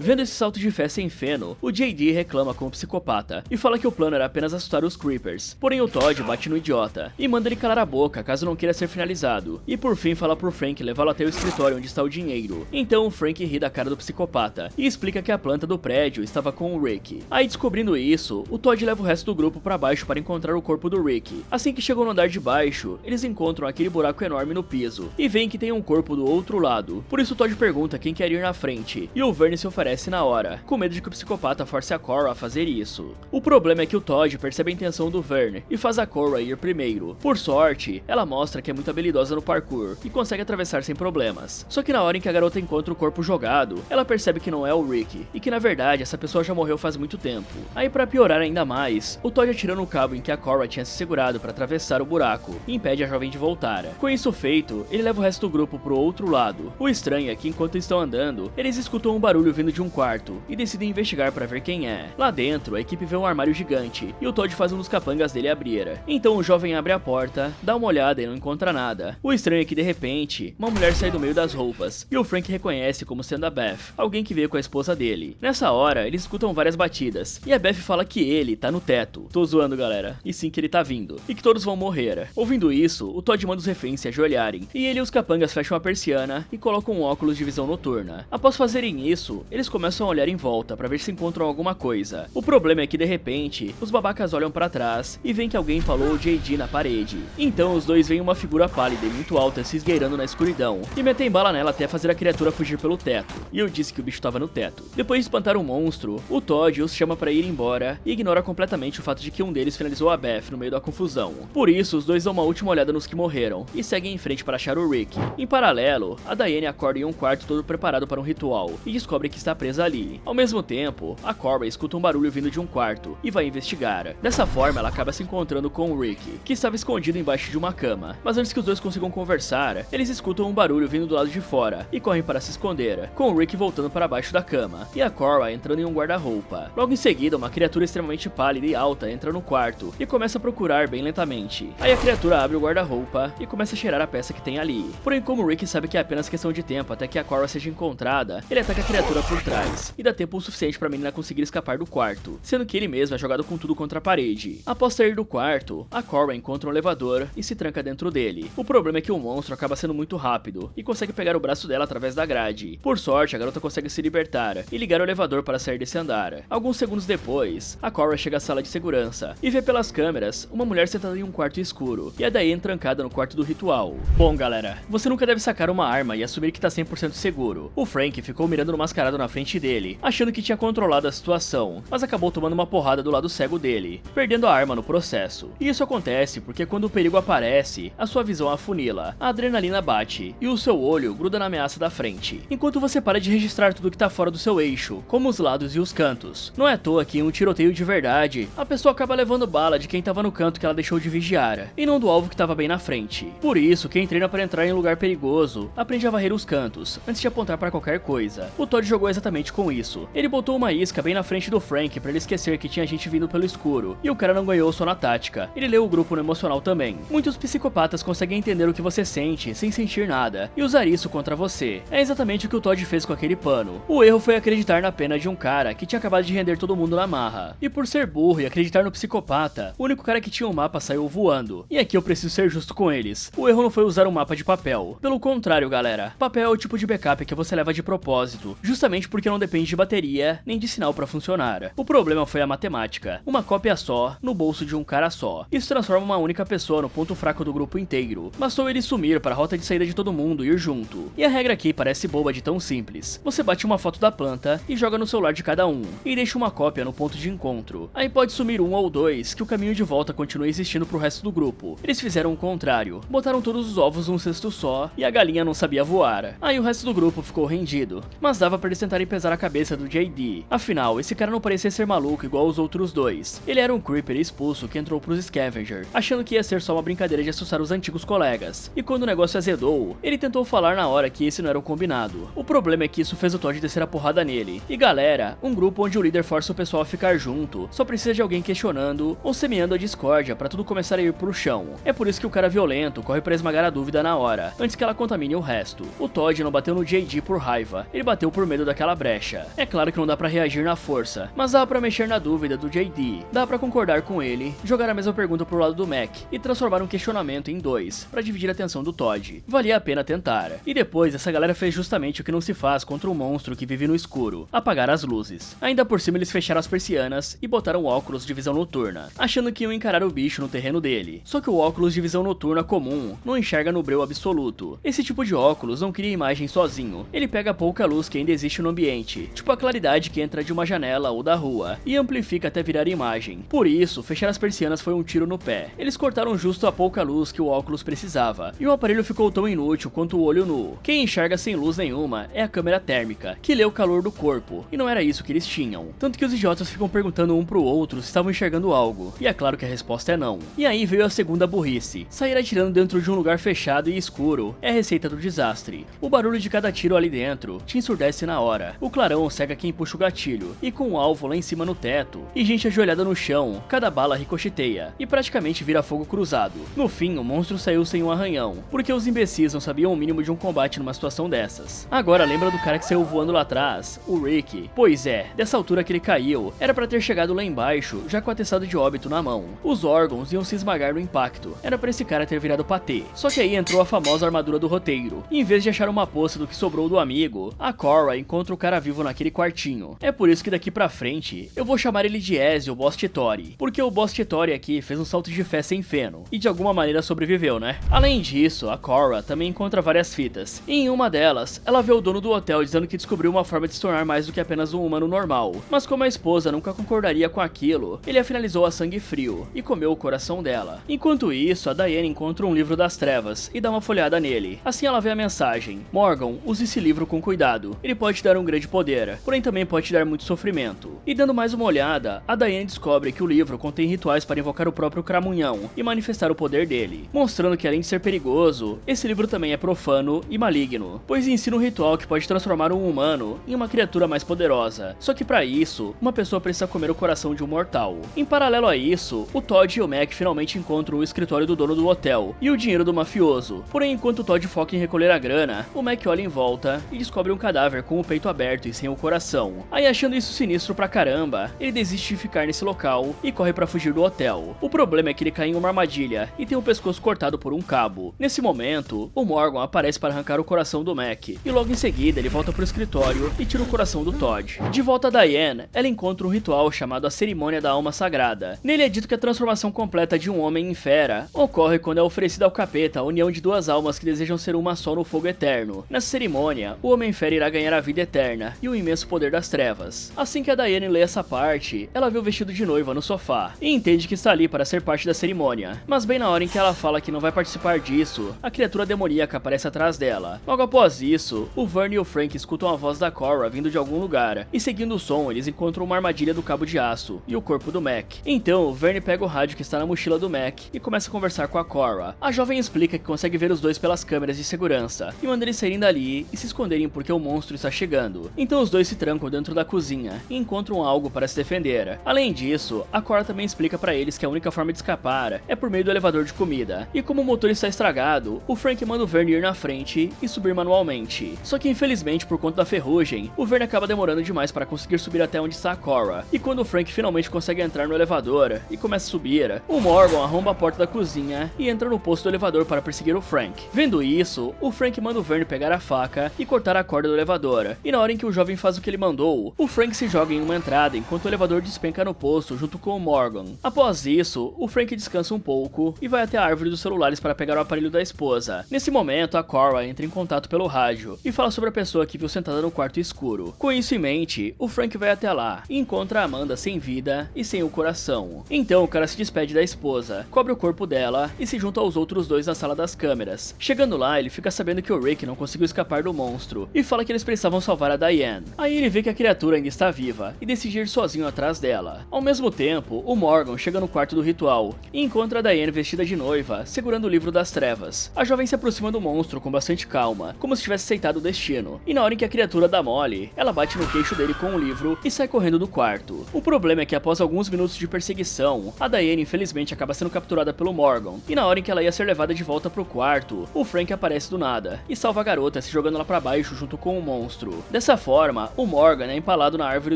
Vendo esse salto de fé sem feno, o JD reclama com o psicopata e fala que o plano era apenas assustar os Creepers. Porém o Todd bate no idiota e manda ele calar a boca caso não queira ser finalizado. E por fim fala pro Frank levá-lo até o escritório onde está o dinheiro. Então o Frank ri da cara do psicopata e explica que a planta do prédio estava com o Rick. Aí descobrindo isso, o Todd leva o resto do grupo para baixo para encontrar o corpo do Rick. Assim que chegam no andar de baixo, eles encontram aquele buraco enorme no piso e veem que tem um corpo do outro lado. Por isso o Todd pergunta quem quer ir na frente e o Verne se oferece na hora, com medo de que o psicopata force a Cora a fazer isso. O problema é que o Todd percebe a intenção do Verne e faz a Cora ir primeiro. Por sorte, ela mostra que é muito habilidosa no parkour e consegue atravessar sem problemas. Só que na hora em que a garota encontra o corpo jogado, ela percebe que não é o Rick e que na verdade essa pessoa já morreu faz muito tempo. Aí pra piorar ainda mais, o Todd atira no cabo em que a Cora tinha se segurado para atravessar o buraco e impede a jovem de voltar. Com isso feito, ele leva o resto do grupo pro outro lado. O estranho é que enquanto estão andando, eles escutam um barulho vindo de um quarto e decidem investigar para ver quem é. Lá dentro, a equipe vê um armário gigante e o Todd faz um dos capangas dele abrir. Então o jovem abre a porta, dá uma olhada e não encontra nada. O estranho é que de repente, uma mulher sai do meio das roupas e o Frank reconhece como sendo a Beth, alguém que veio com a esposa dele. Nessa hora, eles escutam várias batidas e a Beth fala que ele tá no teto. Tô zoando, galera. E sim que ele tá vindo. E que todos vão morrer. Ouvindo isso, o Todd manda os reféns se ajoelharem e ele e os capangas fecham a persiana e colocam um óculos de visão noturna. Após fazerem isso, eles começam a olhar em volta para ver se encontram alguma coisa. O problema é que de repente, os babacas olham para trás e veem que alguém falou o JD na parede. Então os dois veem uma figura pálida e muito alta se esgueirando na escuridão e metem bala nela até fazer a criatura fugir pelo teto. E eu disse que o bicho tava no teto. Depois de espantar o monstro, o Todd os chama para ir embora e ignora completamente o fato de que um deles finalizou a Beth no meio da confusão. Por isso, os dois dão uma última olhada nos que morreram e seguem em frente para achar o Rick. Em paralelo, a Diane acorda em um quarto todo preparado para um ritual e descobre que está presa ali. Ao mesmo tempo, a Cora escuta um barulho vindo de um quarto e vai investigar. Dessa forma, ela acaba se encontrando com o Rick, que estava escondido embaixo de uma cama. Mas antes que os dois consigam conversar, eles escutam um barulho vindo do lado de fora e correm para se esconder, com o Rick voltando para baixo da cama e a Cora entrando em um guarda-roupa. Logo em seguida, uma criatura extremamente pálida e alta entra no quarto e começa a procurar bem lentamente. Aí a criatura abre o guarda-roupa e começa a cheirar a peça que tem ali. Porém, como o Rick sabe que é apenas questão de tempo até que a Cora seja encontrada, ele ataca a criatura por trás e dá tempo o suficiente para a menina conseguir escapar do quarto, sendo que ele mesmo é jogado com tudo contra a parede. Após sair do quarto, a Cora encontra um elevador e se tranca dentro dele. O problema é que o monstro acaba sendo muito rápido e consegue pegar o braço dela através da grade. Por sorte, a garota consegue se libertar e ligar o elevador para sair desse andar. Alguns segundos depois, a Cora chega à sala de segurança e vê pelas câmeras uma mulher sentada em um quarto escuro e a Diane trancada no quarto do ritual. Bom, galera, você nunca deve sacar uma arma e assumir que tá 100% seguro. O Frank ficou mirando no mascarado na frente dele, achando que tinha controlado a situação, mas acabou tomando uma porrada do lado cego dele, perdendo a arma no processo. E isso acontece porque quando o perigo aparece, a sua visão afunila, a adrenalina bate e o seu olho gruda na ameaça da frente, enquanto você para de registrar tudo que tá fora do seu eixo, como os lados e os cantos. Não é à toa que em um tiroteio de verdade, a pessoa acaba levando bala de quem tava no canto que ela deixou de vigiar, e não do alvo que tava bem na frente. Por isso, quem treina para entrar em um lugar perigoso, aprende a varrer os cantos, antes de apontar para qualquer coisa. O Todd jogou exatamente exatamente com isso. Ele botou uma isca bem na frente do Frank pra ele esquecer que tinha gente vindo pelo escuro, e o cara não ganhou só na tática, ele leu o grupo no emocional também. Muitos psicopatas conseguem entender o que você sente sem sentir nada, e usar isso contra você. É exatamente o que o Todd fez com aquele pano. O erro foi acreditar na pena de um cara que tinha acabado de render todo mundo na marra. E por ser burro e acreditar no psicopata, o único cara que tinha um mapa saiu voando. E aqui eu preciso ser justo com eles. O erro não foi usar um mapa de papel. Pelo contrário, galera. Papel é o tipo de backup que você leva de propósito, justamente porque não depende de bateria nem de sinal pra funcionar. O problema foi a matemática. Uma cópia só, no bolso de um cara só. Isso transforma uma única pessoa no ponto fraco do grupo inteiro. Bastou ele sumir para a rota de saída de todo mundo ir junto. E a regra aqui parece boba de tão simples. Você bate uma foto da planta e joga no celular de cada um, e deixa uma cópia no ponto de encontro. Aí pode sumir um ou dois, que o caminho de volta continua existindo pro resto do grupo. Eles fizeram o contrário. Botaram todos os ovos num cesto só, e a galinha não sabia voar. Aí o resto do grupo ficou rendido. Mas dava pra eles tentarem pesar a cabeça do JD. Afinal, esse cara não parecia ser maluco igual os outros dois. Ele era um creeper expulso que entrou pros Scavenger, achando que ia ser só uma brincadeira de assustar os antigos colegas. E quando o negócio azedou, ele tentou falar na hora que esse não era o combinado. O problema é que isso fez o Todd descer a porrada nele. E galera, um grupo onde o líder força o pessoal a ficar junto, só precisa de alguém questionando ou semeando a discórdia pra tudo começar a ir pro chão. É por isso que o cara violento corre pra esmagar a dúvida na hora, antes que ela contamine o resto. O Todd não bateu no JD por raiva, ele bateu por medo daquela brecha. É claro que não dá pra reagir na força, mas dá pra mexer na dúvida do JD, dá pra concordar com ele, jogar a mesma pergunta pro lado do Mac e transformar um questionamento em dois, pra dividir a atenção do Todd. Valia a pena tentar. E depois, essa galera fez justamente o que não se faz contra um monstro que vive no escuro: apagar as luzes. Ainda por cima eles fecharam as persianas e botaram óculos de visão noturna, achando que iam encarar o bicho no terreno dele. Só que o óculos de visão noturna comum não enxerga no breu absoluto. Esse tipo de óculos não cria imagem sozinho, ele pega pouca luz que ainda existe no ambiente, tipo a claridade que entra de uma janela ou da rua, e amplifica até virar imagem. Por isso, fechar as persianas foi um tiro no pé. Eles cortaram justo a pouca luz que o óculos precisava, e o aparelho ficou tão inútil quanto o olho nu. Quem enxerga sem luz nenhuma é a câmera térmica, que lê o calor do corpo, e não era isso que eles tinham. Tanto que os idiotas ficam perguntando um pro outro se estavam enxergando algo, e é claro que a resposta é não. E aí veio a segunda burrice: sair atirando dentro de um lugar fechado e escuro é a receita do desastre. O barulho de cada tiro ali dentro te ensurdece na hora, o clarão cega quem puxa o gatilho, e com o alvo lá em cima no teto, e gente ajoelhada no chão, cada bala ricocheteia, e praticamente vira fogo cruzado. No fim, o monstro saiu sem um arranhão, porque os imbecis não sabiam o mínimo de um combate numa situação dessas. Agora lembra do cara que saiu voando lá atrás, o Rick? Pois é, dessa altura que ele caiu, era pra ter chegado lá embaixo, já com o atestado de óbito na mão. Os órgãos iam se esmagar no impacto, era pra esse cara ter virado patê. Só que aí entrou a famosa armadura do roteiro, e em vez de achar uma poça do que sobrou do amigo, a Cora encontra o cara vivo naquele quartinho. É por isso que daqui pra frente, eu vou chamar ele de Ezio, o Boss Titori, porque o Boss Titori aqui fez um salto de fé sem feno, e de alguma maneira sobreviveu, né? Além disso, a Cora também encontra várias fitas, e em uma delas, ela vê o dono do hotel dizendo que descobriu uma forma de se tornar mais do que apenas um humano normal, mas como a esposa nunca concordaria com aquilo, ele a finalizou a sangue frio, e comeu o coração dela. Enquanto isso, a Diane encontra um livro das trevas, e dá uma folhada nele. Assim ela vê a mensagem: Morgan, use esse livro com cuidado, ele pode te dar um grande poder, porém também pode te dar muito sofrimento. E dando mais uma olhada, a Diane descobre que o livro contém rituais para invocar o próprio Cramunhão e manifestar o poder dele, mostrando que além de ser perigoso, esse livro também é profano e maligno, pois ensina um ritual que pode transformar um humano em uma criatura mais poderosa. Só que para isso, uma pessoa precisa comer o coração de um mortal. Em paralelo a isso, o Todd e o Mac finalmente encontram o escritório do dono do hotel e o dinheiro do mafioso. Porém, enquanto o Todd foca em recolher a grana, o Mac olha em volta e descobre um cadáver com o peito aberto e sem o coração. Aí, achando isso sinistro pra caramba, ele desiste de ficar nesse local e corre pra fugir do hotel. O problema é que ele cai em uma armadilha e tem o pescoço cortado por um cabo. Nesse momento, o Morgan aparece para arrancar o coração do Mac, e logo em seguida ele volta pro escritório e tira o coração do Todd. De volta a Diane, ela encontra um ritual chamado a Cerimônia da Alma Sagrada. Nele é dito que a transformação completa de um homem em fera ocorre quando é oferecida ao capeta a união de duas almas que desejam ser uma só no fogo eterno. Nessa cerimônia, o Homem-Fera irá ganhar a vida eterna e o imenso poder das trevas. Assim que a Diane lê essa parte, ela vê o vestido de noiva no sofá e entende que está ali para ser parte da cerimônia. Mas bem na hora em que ela fala que não vai participar disso, a criatura demoníaca aparece atrás dela. Logo após isso, o Vern e o Frank escutam a voz da Cora vindo de algum lugar, e seguindo o som, eles encontram uma armadilha do cabo de aço e o corpo do Mac. Então, o Vern pega o rádio que está na mochila do Mac e começa a conversar com a Cora. A jovem explica que consegue ver os dois pelas câmeras de segurança e manda eles saírem dali e se esconderem porque o monstro está chegando. chegando. Então os dois se trancam dentro da cozinha e encontram algo para se defender. Além disso, a Cora também explica para eles que a única forma de escapar é por meio do elevador de comida. E como o motor está estragado, o Frank manda o Vern ir na frente e subir manualmente. Só que infelizmente, por conta da ferrugem, o Vern acaba demorando demais para conseguir subir até onde está a Cora. E quando o Frank finalmente consegue entrar no elevador e começa a subir, o Morgan arromba a porta da cozinha e entra no posto do elevador para perseguir o Frank. Vendo isso, o Frank manda o Vern pegar a faca e cortar a corda do elevador. E na hora em que o jovem faz o que ele mandou, o Frank se joga em uma entrada enquanto o elevador despenca no posto junto com o Morgan. Após isso, o Frank descansa um pouco e vai até a árvore dos celulares para pegar o aparelho da esposa. Nesse momento, a Cora entra em contato pelo rádio e fala sobre a pessoa que viu sentada no quarto escuro. Com isso em mente, o Frank vai até lá e encontra a Amanda sem vida e sem o coração. Então o cara se despede da esposa, cobre o corpo dela e se junta aos outros dois na sala das câmeras. Chegando lá, ele fica sabendo que o Rick não conseguiu escapar do monstro e fala que eles precisavam salvar a Diane. Aí ele vê que a criatura ainda está viva e decide ir sozinho atrás dela. Ao mesmo tempo, o Morgan chega no quarto do ritual e encontra a Diane vestida de noiva, segurando o livro das trevas. A jovem se aproxima do monstro com bastante calma, como se tivesse aceitado o destino. E na hora em que a criatura dá mole, ela bate no queixo dele com o livro e sai correndo do quarto. O problema é que após alguns minutos de perseguição, a Diane infelizmente acaba sendo capturada pelo Morgan. E na hora em que ela ia ser levada de volta pro quarto, o Frank aparece do nada e salva a garota se jogando lá pra baixo junto com o monstro. Dessa forma, o Morgan é empalado na árvore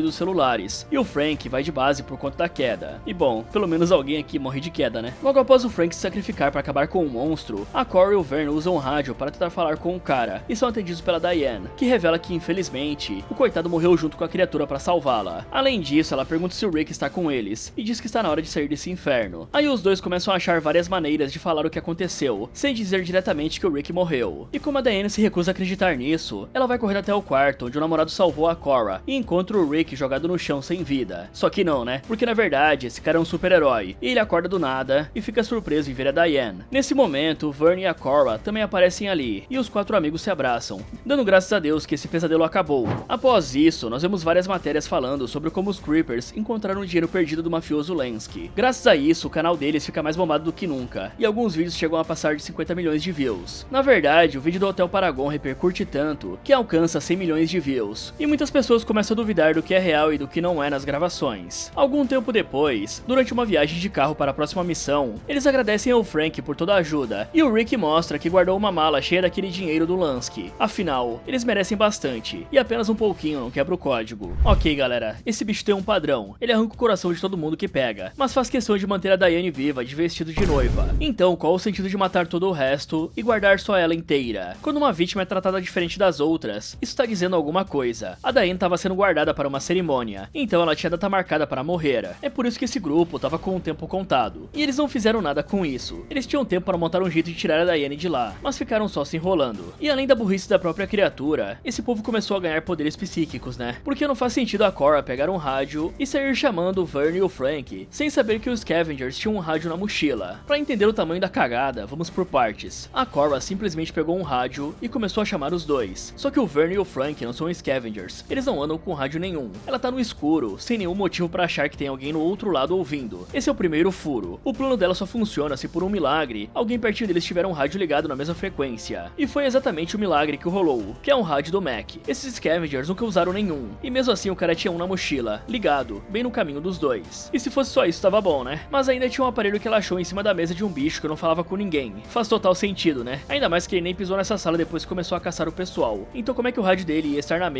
dos celulares e o Frank vai de base por conta da queda. E bom, pelo menos alguém aqui morre de queda, né? Logo após o Frank se sacrificar para acabar com o monstro, a Cora e o Vern usam um rádio para tentar falar com o cara e são atendidos pela Diane, que revela que infelizmente o coitado morreu junto com a criatura para salvá-la. Além disso, ela pergunta se o Rick está com eles e diz que está na hora de sair desse inferno. Aí os dois começam a achar várias maneiras de falar o que aconteceu, sem dizer diretamente que o Rick morreu. E como a Diane se recusa a acreditar nisso, ela vai correndo até o quarto onde o namorado salvou a Cora e encontra o Rick jogado no chão sem vida. Só que não, né? Porque na verdade esse cara é um super-herói e ele acorda do nada e fica surpreso em ver a Diane. Nesse momento, o Vern e a Cora também aparecem ali e os quatro amigos se abraçam, dando graças a Deus que esse pesadelo acabou. Após isso, nós vemos várias matérias falando sobre como os Creepers encontraram o dinheiro perdido do mafioso Lansky. Graças a isso, o canal deles fica mais bombado do que nunca e alguns vídeos chegam a passar de 50 milhões de views. Na verdade, o vídeo do Hotel Paragon repercute tanto que alcança 100 milhões de views e muitas pessoas começam a duvidar do que é real e do que não é nas gravações. Algum tempo depois, durante uma viagem de carro para a próxima missão, eles agradecem ao Frank por toda a ajuda e o Rick mostra que guardou uma mala cheia daquele dinheiro do Lansky. Afinal, eles merecem bastante e apenas um pouquinho não quebra o código. Ok, galera, esse bicho tem um padrão. Ele arranca o coração de todo mundo que pega, mas faz questão de manter a Diane viva de vestido de noiva. Então, qual o sentido de matar todo o resto e guardar só ela inteira? Quando uma vítima é tratada diferente das outras, isso tá dizendo alguma coisa. A Diane estava sendo guardada para uma cerimônia, então ela tinha data marcada para morrer. É por isso que esse grupo tava com o tempo contado. E eles não fizeram nada com isso. Eles tinham tempo para montar um jeito de tirar a Diane de lá, mas ficaram só se enrolando. E além da burrice da própria criatura, esse povo começou a ganhar poderes psíquicos, né? Porque não faz sentido a Cora pegar um rádio e sair chamando o Vern e o Frank, sem saber que os Scavengers tinham um rádio na mochila. Pra entender o tamanho da cagada, vamos por partes. A Cora simplesmente pegou um rádio e começou a chamar os dois. Só que o Vern e o Frank não são Scavengers, eles não andam com rádio nenhum. Ela tá no escuro, sem nenhum motivo pra achar que tem alguém no outro lado ouvindo. Esse é o primeiro furo. O plano dela só funciona se por um milagre, alguém pertinho deles tiver um rádio ligado na mesma frequência. E foi exatamente o milagre que rolou, que é um rádio do Mac. Esses Scavengers nunca usaram nenhum, e mesmo assim o cara tinha um na mochila, ligado, bem no caminho dos dois. E se fosse só isso tava bom, né? Mas ainda tinha um aparelho que ela achou em cima da mesa de um bicho que não falava com ninguém. Faz total sentido, né? Ainda mais que ele nem pisou nessa sala depois que começou a caçar o pessoal. Então como é que o rádio dele ia estar na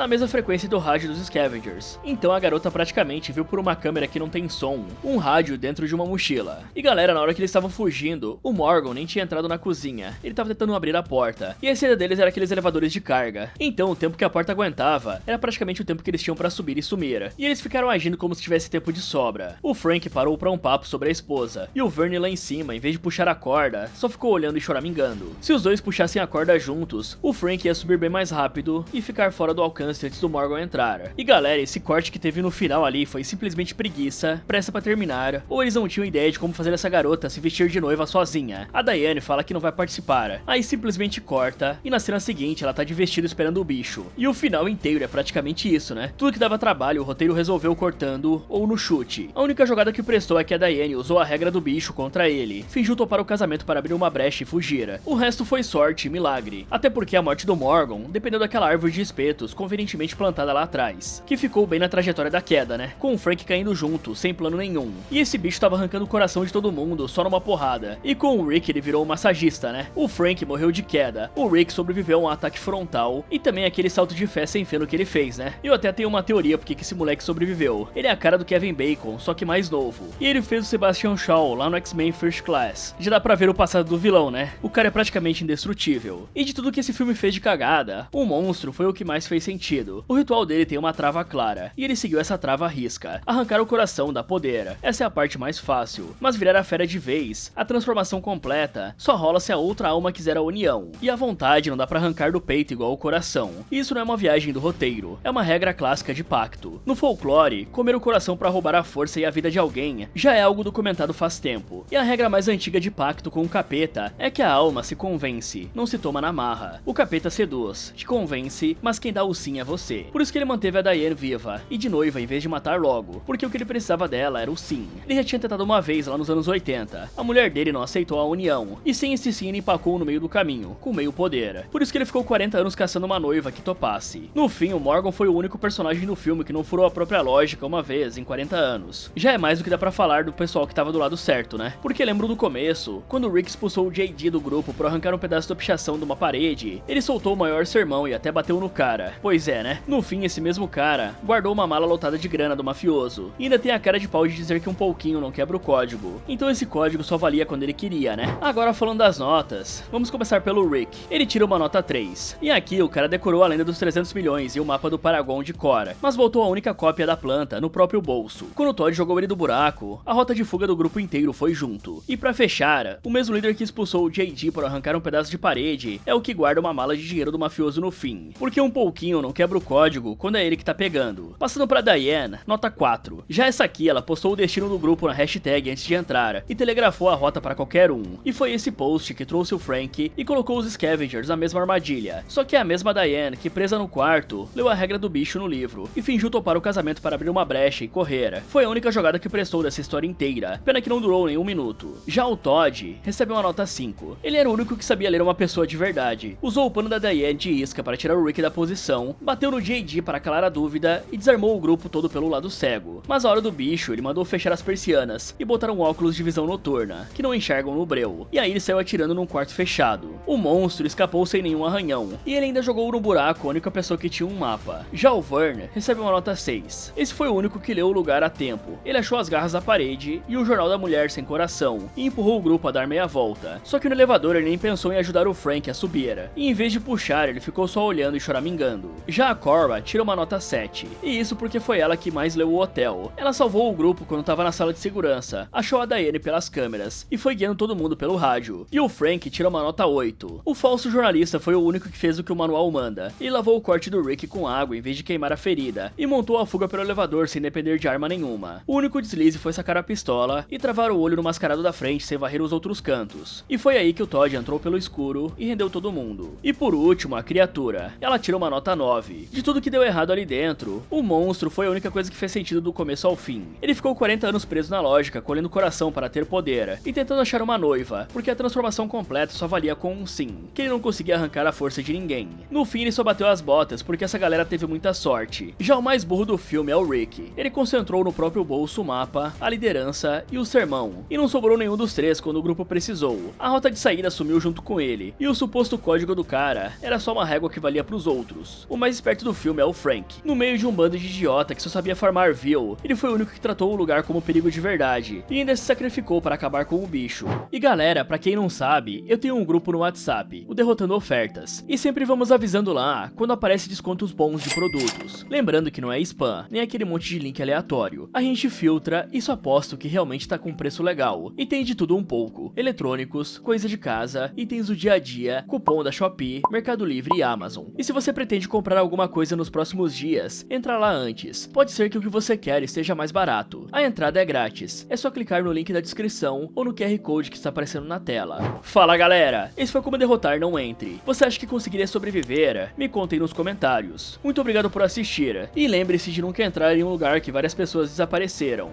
mesma frequência do rádio dos Scavengers? Então a garota praticamente viu por uma câmera que não tem som, um rádio dentro de uma mochila. E galera, na hora que eles estavam fugindo, o Morgan nem tinha entrado na cozinha, ele tava tentando abrir a porta, e a saída deles era aqueles elevadores de carga. Então o tempo que a porta aguentava era praticamente o tempo que eles tinham pra subir e sumir, e eles ficaram agindo como se tivesse tempo de sobra. O Frank parou pra um papo sobre a esposa, e o Vern lá em cima, em vez de puxar a corda, só ficou olhando e choramingando. Se os dois puxassem a corda juntos, o Frank ia subir bem mais rápido e ficar fora do alcance antes do Morgan entrar. E galera, esse corte que teve no final ali foi simplesmente preguiça, pressa pra terminar, ou eles não tinham ideia de como fazer essa garota se vestir de noiva sozinha. A Diane fala que não vai participar, aí simplesmente corta, e na cena seguinte ela tá de vestido esperando o bicho. E o final inteiro é praticamente isso, né? Tudo que dava trabalho o roteiro resolveu cortando ou no chute. A única jogada que prestou é que a Diane usou a regra do bicho contra ele, fingiu topar o casamento para abrir uma brecha e fugir. O resto foi sorte e milagre, até porque a morte do Morgan dependeu daquela árvore de espetos convenientemente plantada lá atrás, que ficou bem na trajetória da queda, né? Com o Frank caindo junto, sem plano nenhum. E esse bicho tava arrancando o coração de todo mundo só numa porrada. E com o Rick ele virou um massagista, né? O Frank morreu de queda, o Rick sobreviveu a um ataque frontal e também aquele salto de fé sem feno que ele fez, né? Eu até tenho uma teoria porque que esse moleque sobreviveu. Ele é a cara do Kevin Bacon, só que mais novo. E ele fez o Sebastian Shaw lá no X-Men First Class. Já dá pra ver o passado do vilão, né? O cara é praticamente indestrutível. E de tudo que esse filme fez de cagada, o monstro foi o que mais fez sentido. O ritual dele tem uma trava clara, e ele seguiu essa trava à risca. Arrancar o coração dá poder, essa é a parte mais fácil. Mas virar a fera de vez, a transformação completa, só rola se a outra alma quiser a união. E a vontade não dá pra arrancar do peito igual o coração. Isso não é uma viagem do roteiro, é uma regra clássica de pacto. No folclore, comer o coração pra roubar a força e a vida de alguém já é algo documentado faz tempo. E a regra mais antiga de pacto com o capeta é que a alma se convence, não se toma na marra. O capeta seduz, te convence, mas quem dá o sim é você. Por isso que ele manteve a Diane viva e de noiva em vez de matar logo, porque o que ele precisava dela era o sim. Ele já tinha tentado uma vez lá nos anos 80. A mulher dele não aceitou a união, e sem esse sim ele empacou no meio do caminho, com meio poder. Por isso que ele ficou 40 anos caçando uma noiva que topasse. No fim, o Morgan foi o único personagem do filme que não furou a própria lógica uma vez em 40 anos. Já é mais do que dá pra falar do pessoal que tava do lado certo, né? Porque lembro do começo, quando o Rick expulsou o JD do grupo por arrancar um pedaço da pichação de uma parede, ele soltou o maior sermão e até bateu no cara. Pois é, né? No fim, esse mesmo cara guardou uma mala lotada de grana do mafioso. E ainda tem a cara de pau de dizer que um pouquinho não quebra o código. Então esse código só valia quando ele queria, né? Agora falando das notas, vamos começar pelo Rick. Ele tira uma nota 3. E aqui o cara decorou a lenda dos 300 milhões e o mapa do Paragon de Cora, mas voltou a única cópia da planta no próprio bolso. Quando o Todd jogou ele do buraco, a rota de fuga do grupo inteiro foi junto. E pra fechar, o mesmo líder que expulsou o JD por arrancar um pedaço de parede é o que guarda uma mala de dinheiro do mafioso no fim. Porque um pouquinho não quebra o código quando é ele que tá pegando. Passando pra Diane, nota 4. Já essa aqui, ela postou o destino do grupo na hashtag antes de entrar e telegrafou a rota para qualquer um. E foi esse post que trouxe o Frank e colocou os Scavengers na mesma armadilha. Só que é a mesma Diane que, presa no quarto, leu a regra do bicho no livro e fingiu topar o casamento para abrir uma brecha e correr. Foi a única jogada que prestou dessa história inteira, pena que não durou nem um minuto. Já o Todd recebeu uma nota 5. Ele era o único que sabia ler uma pessoa de verdade. Usou o pano da Diane de isca para tirar o Rick da posição, bateu no JD para calar a dúvida e desarmou o grupo todo pelo lado cego. Mas a hora do bicho, ele mandou fechar as persianas e botar um óculos de visão noturna, que não enxergam no breu. E aí ele saiu atirando num quarto fechado. O monstro escapou sem nenhum arranhão, e ele ainda jogou no buraco a única pessoa que tinha um mapa. Já o Vern recebeu uma nota 6. Esse foi o único que leu o lugar a tempo. Ele achou as garras da parede e o jornal da mulher sem coração, e empurrou o grupo a dar meia volta. Só que no elevador ele nem pensou em ajudar o Frank a subir, e em vez de puxar, ele ficou só olhando e choramingando. Já a Cora tirou uma nota 7, e isso porque foi ela que mais leu o hotel. Ela salvou o grupo quando tava na sala de segurança, achou a Diane pelas câmeras, e foi guiando todo mundo pelo rádio. E o Frank tirou uma nota 8. O falso jornalista foi o único que fez o que o manual manda. Ele lavou o corte do Rick com água em vez de queimar a ferida, e montou a fuga pelo elevador sem depender de arma nenhuma. O único deslize foi sacar a pistola e travar o olho no mascarado da frente sem varrer os outros cantos. E foi aí que o Todd entrou pelo escuro e rendeu todo mundo. E por último, a criatura. Ela tirou uma nota 9. De tudo que deu errado ali dentro, o monstro foi a única coisa que fez sentido do começo ao fim. Ele ficou 40 anos preso na lógica, colhendo coração para ter poder, e tentando achar uma noiva, porque a transformação completa só valia com um sim, que ele não conseguia arrancar a força de ninguém. No fim ele só bateu as botas, porque essa galera teve muita sorte. Já o mais burro do filme é o Rick. Ele concentrou no próprio bolso o mapa, a liderança e o sermão, e não sobrou nenhum dos três quando o grupo precisou. A rota de saída sumiu junto com ele, e o suposto código do cara era só uma régua que valia pros outros. O mais esperto do filme é o Frank. No meio de um bando de idiota que só sabia farmar view, ele foi o único que tratou o lugar como perigo de verdade, e ainda se sacrificou para acabar com o bicho. E galera, pra quem não sabe, eu tenho um grupo no WhatsApp, o Derrotando Ofertas, e sempre vamos avisando lá quando aparece descontos bons de produtos. Lembrando que não é spam, nem aquele monte de link aleatório. A gente filtra e só posta o que realmente tá com preço legal. E tem de tudo um pouco: eletrônicos, coisa de casa, itens do dia a dia, cupom da Shopee, Mercado Livre e Amazon. E se você pretende comprar alguma coisa nos próximos dias, entra lá antes. Pode ser que o que você quer esteja mais barato. A entrada é grátis, é só clicar no link da descrição ou no QR Code que está aparecendo na tela. Fala galera, esse foi Como Derrotar Não Entre. Você acha que conseguiria sobreviver? Me contem nos comentários. Muito obrigado por assistir, e lembre-se de nunca entrar em um lugar que várias pessoas desapareceram.